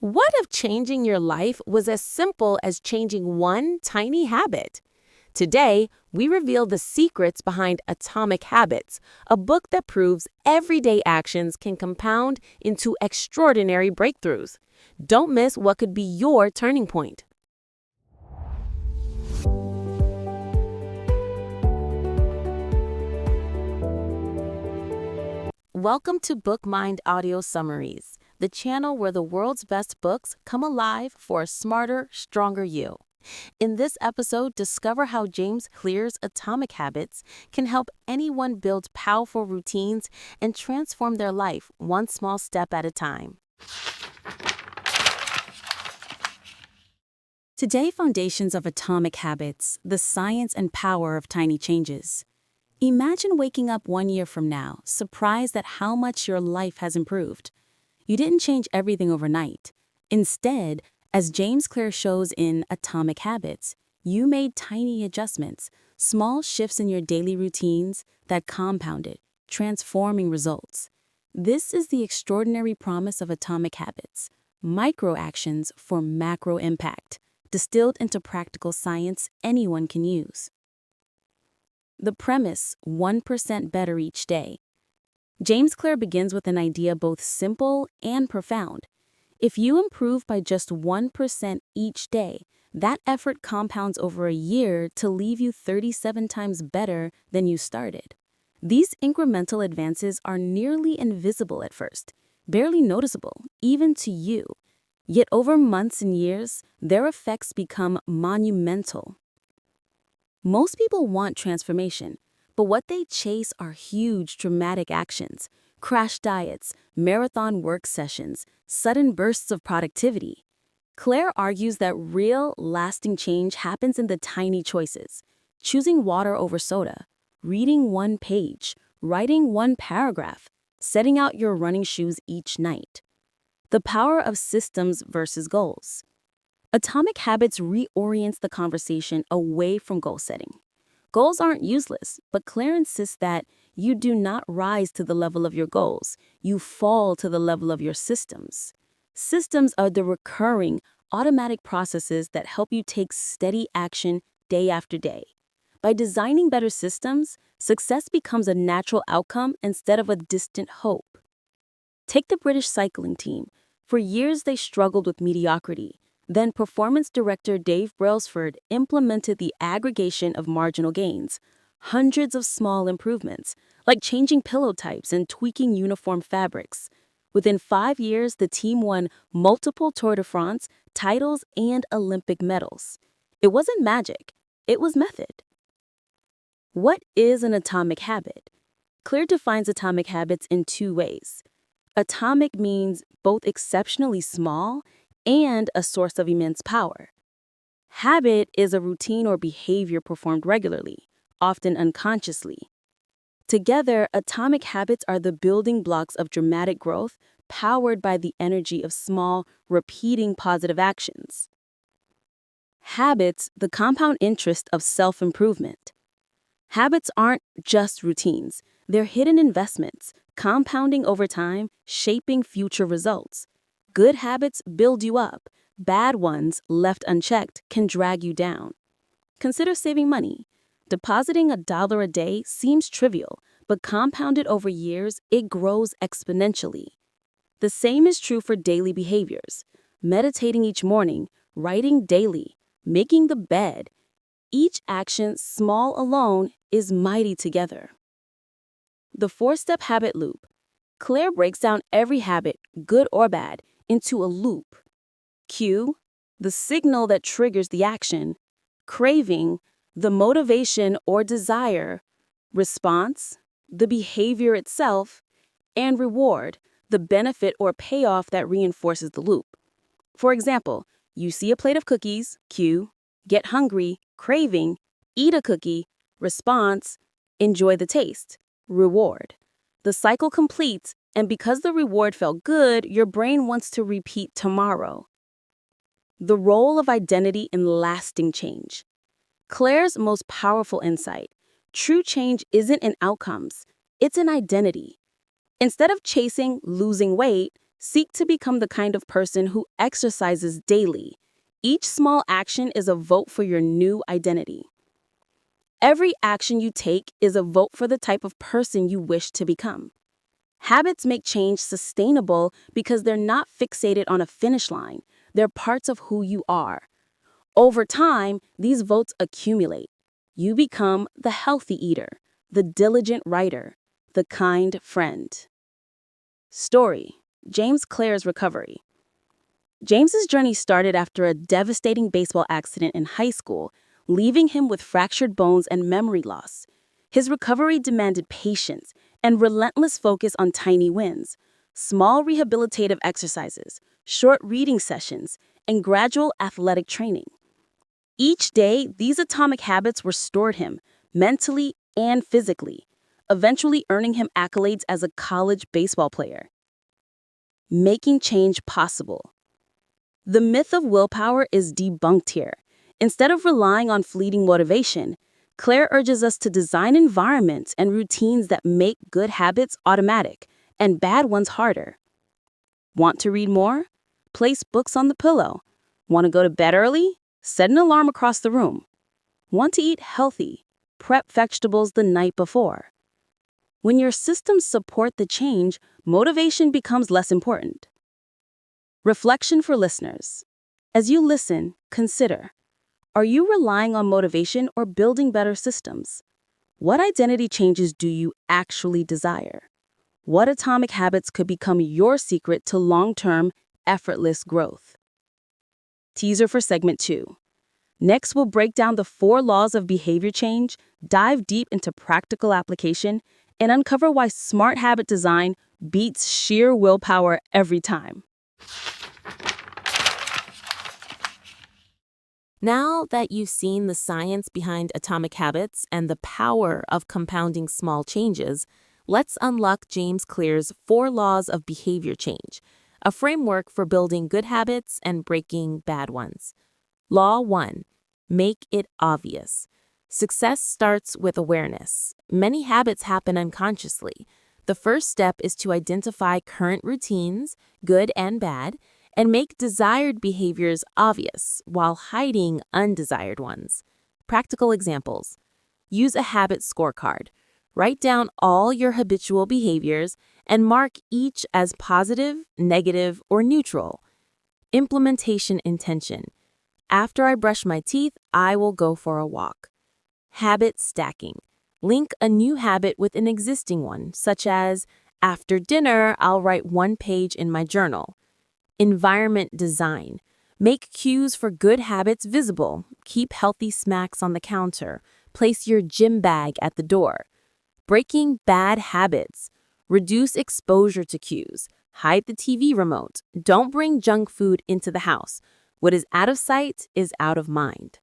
What if changing your life was as simple as changing one tiny habit? Today, we reveal the secrets behind Atomic Habits, a book that proves everyday actions can compound into extraordinary breakthroughs. Don't miss what could be your turning point. Welcome to BookMind Audio Summaries, the channel where the world's best books come alive for a smarter, stronger you. In this episode, discover how James Clear's Atomic Habits can help anyone build powerful routines and transform their life one small step at a time. Today, Foundations of Atomic Habits, the science and power of tiny changes. Imagine waking up 1 year from now, surprised at how much your life has improved. You didn't change everything overnight. Instead, as James Clear shows in Atomic Habits, you made tiny adjustments, small shifts in your daily routines that compounded, transforming results. This is the extraordinary promise of Atomic Habits, micro actions for macro impact, distilled into practical science anyone can use. The premise, 1% better each day. James Clear begins with an idea both simple and profound. If you improve by just 1% each day, that effort compounds over a year to leave you 37 times better than you started. These incremental advances are nearly invisible at first, barely noticeable, even to you. Yet over months and years, their effects become monumental. Most people want transformation, but what they chase are huge, dramatic actions, crash diets, marathon work sessions, sudden bursts of productivity. Claire argues that real, lasting change happens in the tiny choices: choosing water over soda, reading one page, writing one paragraph, setting out your running shoes each night. The power of systems versus goals. Atomic Habits reorients the conversation away from goal setting. Goals aren't useless, but Claire insists that you do not rise to the level of your goals, you fall to the level of your systems. Systems are the recurring, automatic processes that help you take steady action day after day. By designing better systems, success becomes a natural outcome instead of a distant hope. Take the British cycling team. For years, they struggled with mediocrity. Then performance director Dave Brailsford implemented the aggregation of marginal gains, hundreds of small improvements, like changing pillow types and tweaking uniform fabrics. Within 5 years, the team won multiple Tour de France titles and Olympic medals. It wasn't magic, it was method. What is an atomic habit? Clear defines atomic habits in 2 ways. Atomic means both exceptionally small and a source of immense power. Habit is a routine or behavior performed regularly, often unconsciously. Together, atomic habits are the building blocks of dramatic growth, powered by the energy of small, repeating positive actions. Habits, the compound interest of self-improvement. Habits aren't just routines, they're hidden investments, compounding over time, shaping future results. Good habits build you up. Bad ones, left unchecked, can drag you down. Consider saving money. Depositing $1 a day seems trivial, but compounded over years, it grows exponentially. The same is true for daily behaviors. Meditating each morning, writing daily, making the bed. Each action, small alone, is mighty together. The 4-step habit loop. Claire breaks down every habit, good or bad, into a loop. Cue, the signal that triggers the action. Craving, the motivation or desire. Response, the behavior itself. And reward, the benefit or payoff that reinforces the loop. For example, you see a plate of cookies, cue, get hungry, craving, eat a cookie, response, enjoy the taste, reward. The cycle completes, and because the reward felt good, your brain wants to repeat tomorrow. The role of identity in lasting change. Claire's most powerful insight: true change isn't in outcomes, it's in identity. Instead of chasing losing weight, Seek to become the kind of person who exercises daily. Each small action is a vote for your new identity. Every action you take is a vote for the type of person you wish to become. Habits make change sustainable because they're not fixated on a finish line. They're parts of who you are. Over time, these votes accumulate. You become the healthy eater, the diligent writer, the kind friend. Story: James Clear's recovery. James's journey started after a devastating baseball accident in high school, leaving him with fractured bones and memory loss. His recovery demanded patience and relentless focus on tiny wins, small rehabilitative exercises, short reading sessions, and gradual athletic training. Each day, these atomic habits restored him, mentally and physically, eventually earning him accolades as a college baseball player. Making change possible. The myth of willpower is debunked here. Instead of relying on fleeting motivation, Claire urges us to design environments and routines that make good habits automatic and bad ones harder. Want to read more? Place books on the pillow. Want to go to bed early? Set an alarm across the room. Want to eat healthy? Prep vegetables the night before. When your systems support the change, motivation becomes less important. Reflection for listeners. As you listen, consider: are you relying on motivation or building better systems? What identity changes do you actually desire? What atomic habits could become your secret to long-term, effortless growth? Teaser for segment 2. Next, we'll break down the 4 laws of behavior change, dive deep into practical application, and uncover why smart habit design beats sheer willpower every time. Now that you've seen the science behind atomic habits and the power of compounding small changes, let's unlock James Clear's 4 laws of behavior change, a framework for building good habits and breaking bad ones. Law 1. Make it obvious. Success starts with awareness. Many habits happen unconsciously. The first step is to identify current routines, good and bad, and make desired behaviors obvious while hiding undesired ones. Practical examples. Use a habit scorecard. Write down all your habitual behaviors and mark each as positive, negative, or neutral. Implementation intention. After I brush my teeth, I will go for a walk. Habit stacking. Link a new habit with an existing one, such as, after dinner, I'll write 1 page in my journal. Environment design. Make cues for good habits visible. Keep healthy snacks on the counter. Place your gym bag at the door. Breaking bad habits. Reduce exposure to cues. Hide the TV remote. Don't bring junk food into the house. What is out of sight is out of mind.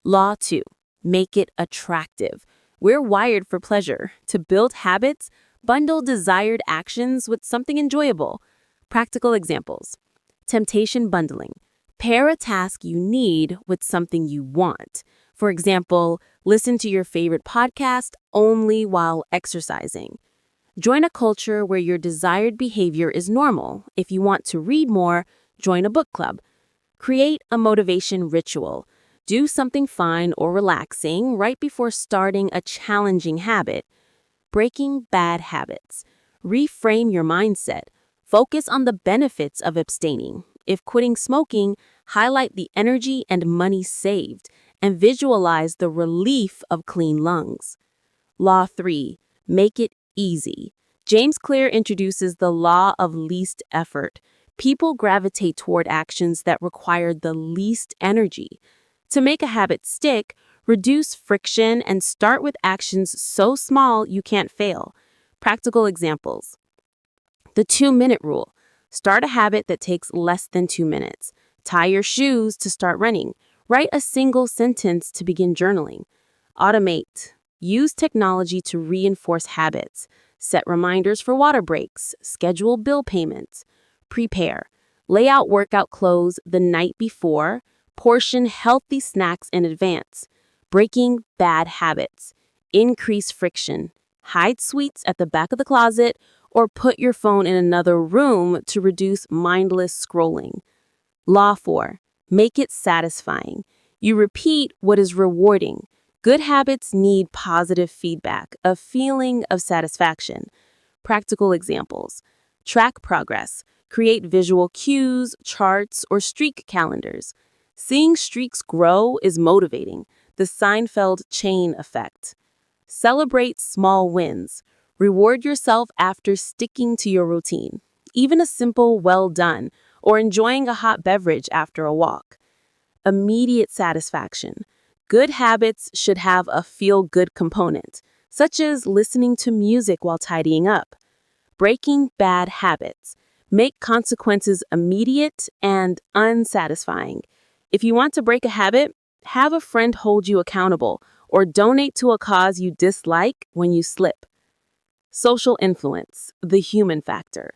Law 2. Make it attractive. We're wired for pleasure. To build habits, bundle desired actions with something enjoyable. Practical examples. Temptation bundling. Pair a task you need with something you want. For example, listen to your favorite podcast only while exercising. Join a culture where your desired behavior is normal. If you want to read more, join a book club. Create a motivation ritual. Do something fun or relaxing right before starting a challenging habit. Breaking bad habits. Reframe your mindset. Focus on the benefits of abstaining. If quitting smoking, highlight the energy and money saved, and visualize the relief of clean lungs. Law 3. Make it easy. James Clear introduces the law of least effort. People gravitate toward actions that require the least energy. To make a habit stick, reduce friction and start with actions so small you can't fail. Practical examples. The 2-minute rule. Start a habit that takes less than 2 minutes. Tie your shoes to start running. Write a single sentence to begin journaling. Automate. Use technology to reinforce habits. Set reminders for water breaks. Schedule bill payments. Prepare. Lay out workout clothes the night before. Portion healthy snacks in advance. Breaking bad habits. Increase friction. Hide sweets at the back of the closet or put your phone in another room to reduce mindless scrolling. Law 4. Make it satisfying. You repeat what is rewarding. Good habits need positive feedback, a feeling of satisfaction. Practical examples. Track progress. Create visual cues, charts, or streak calendars. Seeing streaks grow is motivating. The Seinfeld chain effect. Celebrate small wins. Reward yourself after sticking to your routine. Even a simple well done or enjoying a hot beverage after a walk. Immediate satisfaction. Good habits should have a feel-good component, such as listening to music while tidying up. Breaking bad habits. Make consequences immediate and unsatisfying. If you want to break a habit, have a friend hold you accountable or donate to a cause you dislike when you slip. Social influence, the human factor.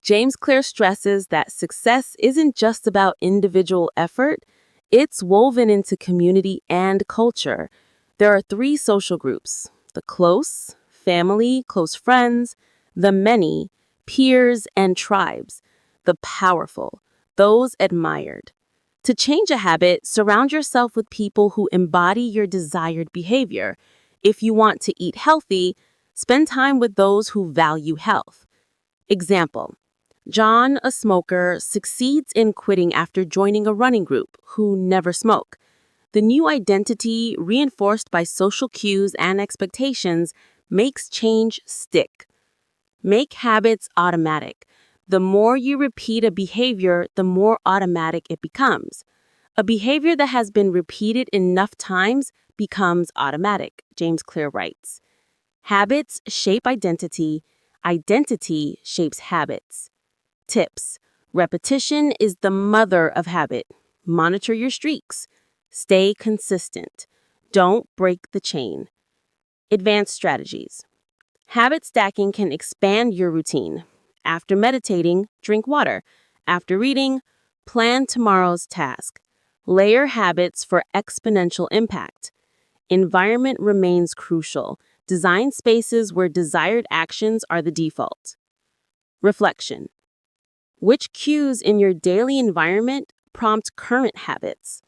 James Clear stresses that success isn't just about individual effort, it's woven into community and culture. There are 3 social groups: the close, family, close friends; the many, peers and tribes; the powerful, those admired. To change a habit, surround yourself with people who embody your desired behavior. If you want to eat healthy, spend time with those who value health. Example: John, a smoker, succeeds in quitting after joining a running group who never smoke. The new identity, reinforced by social cues and expectations, makes change stick. Make habits automatic. The more you repeat a behavior, the more automatic it becomes. A behavior that has been repeated enough times becomes automatic, James Clear writes. Habits shape identity. Identity shapes habits. Tips. Repetition is the mother of habit. Monitor your streaks. Stay consistent. Don't break the chain. Advanced strategies. Habit stacking can expand your routine. After meditating, drink water. After reading, plan tomorrow's task. Layer habits for exponential impact. Environment remains crucial. Design spaces where desired actions are the default. Reflection. Which cues in your daily environment prompt current habits?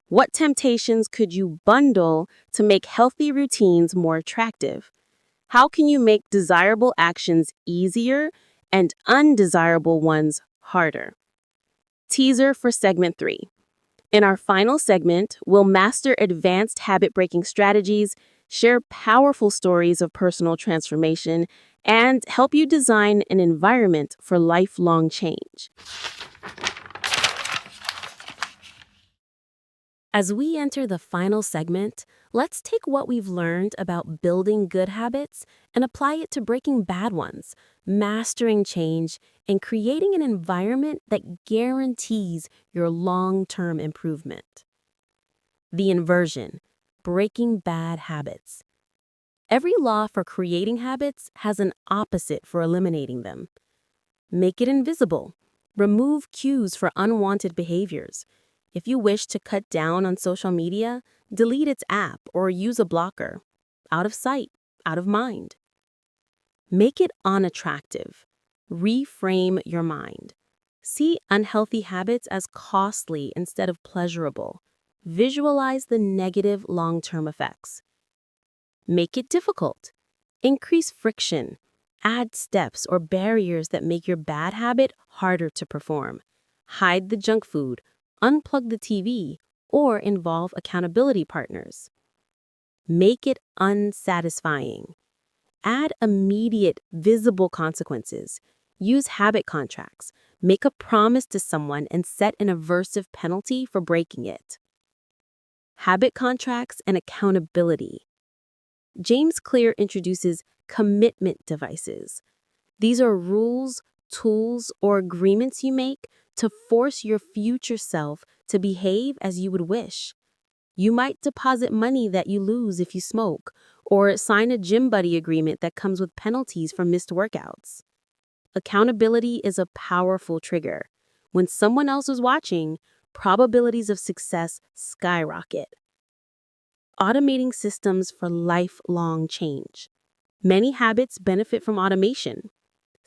What temptations could you bundle to make healthy routines more attractive? How can you make desirable actions easier and undesirable ones harder? Teaser for segment 3. In our final segment, we'll master advanced habit-breaking strategies, share powerful stories of personal transformation, and help you design an environment for lifelong change. As we enter the final segment, let's take what we've learned about building good habits and apply it to breaking bad ones, mastering change, and creating an environment that guarantees your long-term improvement. The inversion, breaking bad habits. Every law for creating habits has an opposite for eliminating them. Make it invisible. Remove cues for unwanted behaviors. If you wish to cut down on social media, delete its app or use a blocker. Out of sight, out of mind. Make it unattractive. Reframe your mind. See unhealthy habits as costly instead of pleasurable. Visualize the negative long-term effects. Make it difficult. Increase friction. Add steps or barriers that make your bad habit harder to perform. Hide the junk food, unplug the TV, or involve accountability partners. Make it unsatisfying. Add immediate, visible consequences. Use habit contracts. Make a promise to someone and set an aversive penalty for breaking it. Habit contracts and accountability. James Clear introduces commitment devices. These are rules, tools, or agreements you make to force your future self to behave as you would wish. You might deposit money that you lose if you smoke, or sign a gym buddy agreement that comes with penalties for missed workouts. Accountability is a powerful trigger. When someone else is watching, probabilities of success skyrocket. Automating systems for lifelong change. Many habits benefit from automation.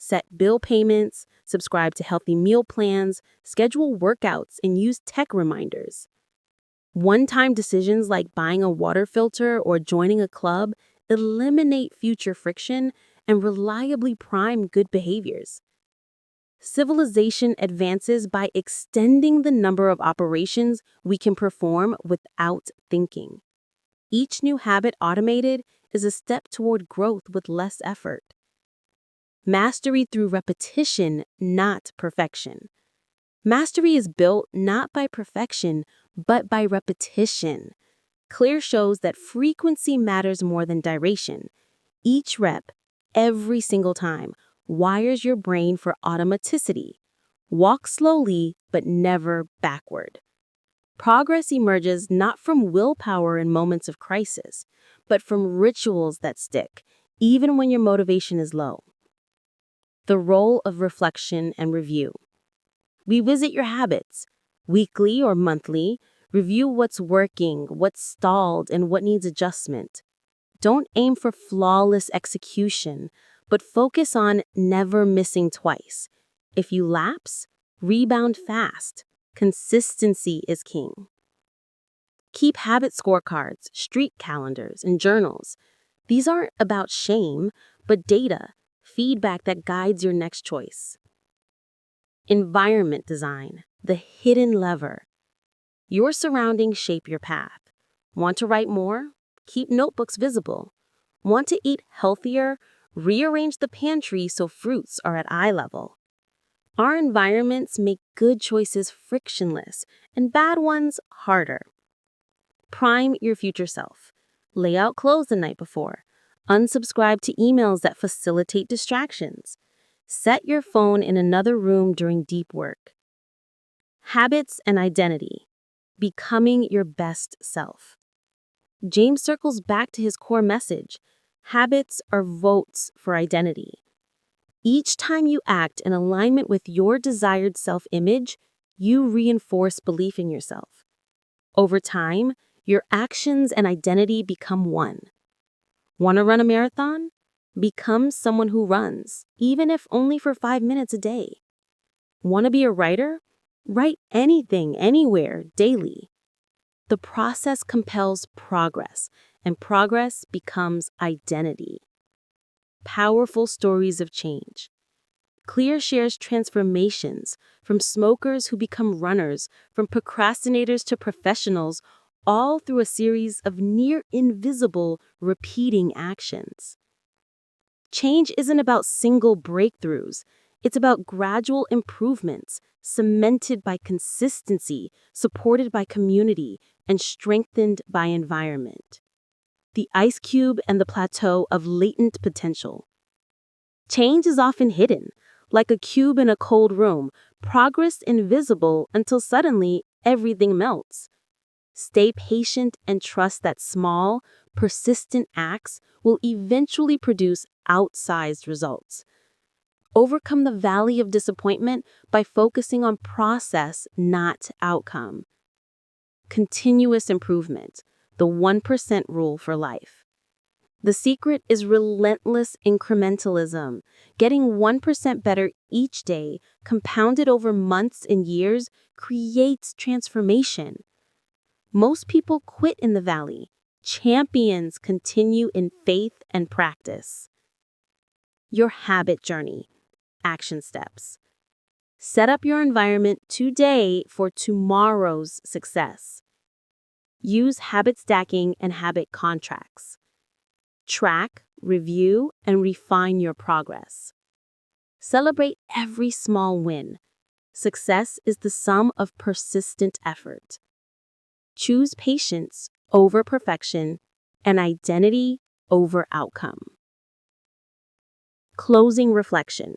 Set bill payments, subscribe to healthy meal plans, schedule workouts, and use tech reminders. One-time decisions like buying a water filter or joining a club eliminate future friction and reliably prime good behaviors. Civilization advances by extending the number of operations we can perform without thinking. Each new habit automated is a step toward growth with less effort. Mastery through repetition, not perfection. Mastery is built not by perfection, but by repetition. Clear shows that frequency matters more than duration. Each rep, every single time, wires your brain for automaticity. Walk slowly, but never backward. Progress emerges not from willpower in moments of crisis, but from rituals that stick, even when your motivation is low. The role of reflection and review. Revisit your habits, weekly or monthly. Review what's working, what's stalled, and what needs adjustment. Don't aim for flawless execution, but focus on never missing twice. If you lapse, rebound fast. Consistency is king. Keep habit scorecards, streak calendars, and journals. These aren't about shame, but data, feedback that guides your next choice. Environment design, the hidden lever. Your surroundings shape your path. Want to write more? Keep notebooks visible. Want to eat healthier? Rearrange the pantry so fruits are at eye level. Our environments make good choices frictionless and bad ones harder. Prime your future self. Lay out clothes the night before. Unsubscribe to emails that facilitate distractions. Set your phone in another room during deep work. Habits and identity. Becoming your best self. James circles back to his core message. Habits are votes for identity. Each time you act in alignment with your desired self-image, you reinforce belief in yourself. Over time, your actions and identity become one. Want to run a marathon? Become someone who runs, even if only for 5 minutes a day. Want to be a writer? Write anything, anywhere, daily. The process compels progress, and progress becomes identity. Powerful stories of change. Clear shares transformations from smokers who become runners, from procrastinators to professionals, all through a series of near invisible repeating actions. Change isn't about single breakthroughs. It's about gradual improvements, cemented by consistency, supported by community, and strengthened by environment. The ice cube and the plateau of latent potential. Change is often hidden, like a cube in a cold room, progress invisible until suddenly everything melts. Stay patient and trust that small, persistent acts will eventually produce outsized results. Overcome the valley of disappointment by focusing on process, not outcome. Continuous improvement, the 1% rule for life. The secret is relentless incrementalism. Getting 1% better each day, compounded over months and years, creates transformation. Most people quit in the valley. Champions continue in faith and practice. Your habit journey. Action steps. Set up your environment today for tomorrow's success. Use habit stacking and habit contracts. Track, review, and refine your progress. Celebrate every small win. Success is the sum of persistent effort. Choose patience over perfection and identity over outcome. Closing reflection.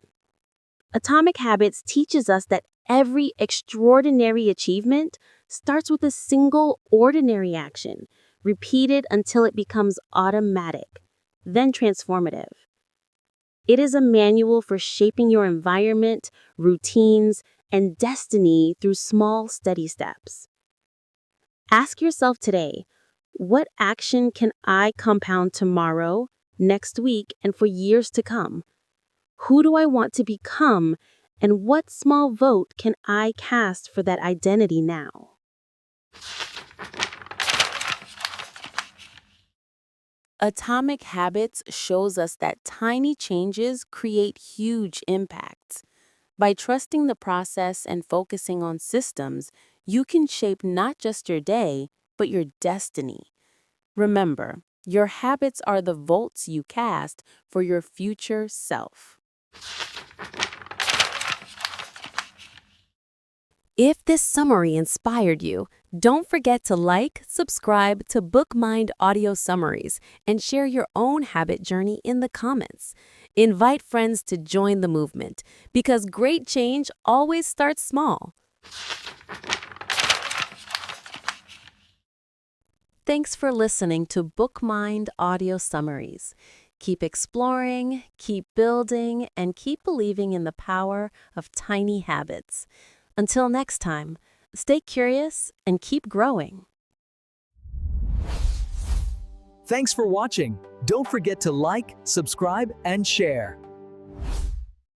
Atomic Habits teaches us that every extraordinary achievement starts with a single ordinary action, repeated until it becomes automatic, then transformative. It is a manual for shaping your environment, routines, and destiny through small, steady steps. Ask yourself today, what action can I compound tomorrow, next week, and for years to come? Who do I want to become? And what small vote can I cast for that identity now? Atomic Habits shows us that tiny changes create huge impacts. By trusting the process and focusing on systems, you can shape not just your day, but your destiny. Remember, your habits are the votes you cast for your future self. If this summary inspired you, don't forget to like, subscribe to Bookmind Audio Summaries, and share your own habit journey in the comments. Invite friends to join the movement, because great change always starts small. Thanks for listening to Bookmind Audio Summaries. Keep exploring, keep building, and keep believing in the power of tiny habits. Until next time, stay curious and keep growing. Thanks for watching. Don't forget to like, subscribe, and share.